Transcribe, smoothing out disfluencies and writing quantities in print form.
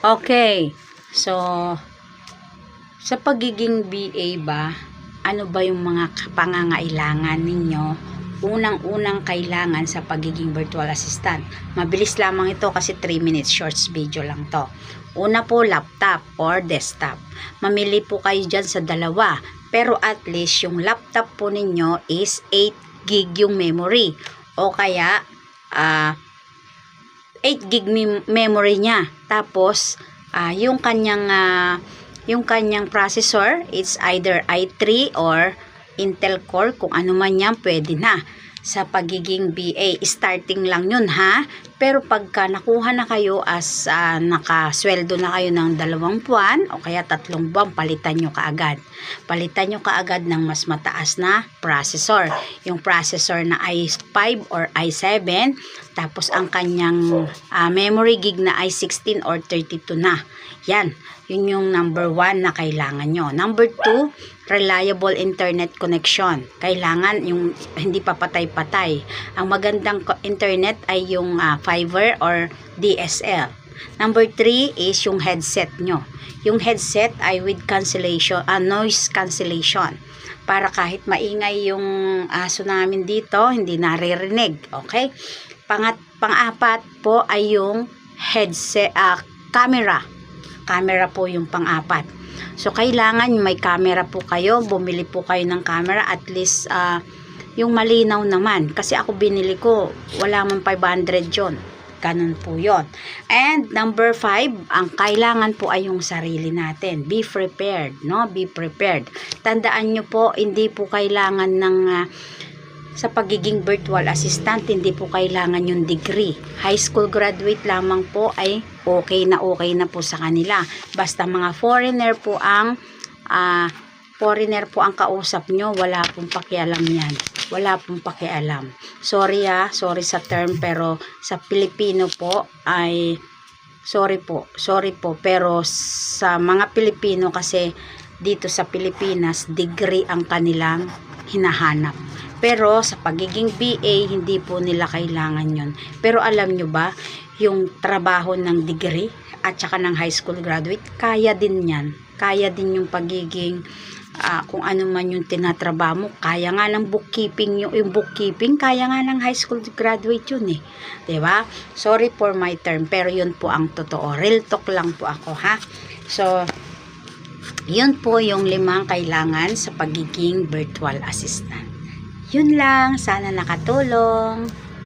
Okay. So, sa pagiging BA ba, ano ba yung mga pangangailangan ninyo? Unang-unang kailangan sa pagiging virtual assistant. Mabilis lamang ito kasi 3 minutes shorts video lang to. Una po, laptop or desktop. Mamili po kayo dyan sa dalawa. Pero at least yung laptop po ninyo is 8 gig yung memory. O kaya, 8 gig memory niya. Tapos, yung kanyang processor, it's either i3 or Intel Core, kung ano man yan, pwede na. Sa pagiging BA, starting lang yun ha. Pero pagka nakuha na kayo as nakasweldo na kayo ng 2 buwan o kaya 3 buwan, palitan nyo kaagad. Palitan nyo kaagad ng mas mataas na processor. Yung processor na i5 or i7, tapos ang kanyang memory gig na i16 or 32 na. Yan. Yun yung number 1 na kailangan nyo. Number 2, reliable internet connection. Kailangan yung hindi papatay-patay. Ang magandang internet ay yung fiber or DSL. Number 3 is yung headset nyo. Yung headset ay with cancellation, noise cancellation. Para kahit maingay yung aso namin dito, hindi naririnig. Okay? Pang-apat po ay yung headset, camera. Camera po yung pang-apat. So, kailangan may camera po kayo. Bumili po kayo ng camera. At least, yung malinaw naman. Kasi ako binili ko, wala man 500 yun. Ganun po yun. And, number 5, ang kailangan po ay yung sarili natin. Be prepared, no? Be prepared. Tandaan nyo po, hindi po kailangan ng sa pagiging virtual assistant, hindi po kailangan yung degree. High school graduate lamang po ay okay na po sa kanila. Basta mga foreigner po ang kausap nyo, wala pong pakialam yan. Wala pong pakialam. Sorry sa term, pero sa Pilipino po ay sorry po, pero sa mga Pilipino kasi dito sa Pilipinas, degree ang kanilang hinahanap. Pero sa pagiging BA, hindi po nila kailangan yun. Pero alam nyo ba, yung trabaho ng degree at saka ng high school graduate, kaya din yan. Kaya din yung pagiging, kung ano man yung tinatrabaho mo. Kaya nga ng bookkeeping, yung bookkeeping, kaya nga ng high school graduate yun eh. Diba? Sorry for my term, pero yun po ang totoo. Real talk lang po ako ha. So, yun po yung 5 kailangan sa pagiging virtual assistant. Yun lang, sana nakatulong.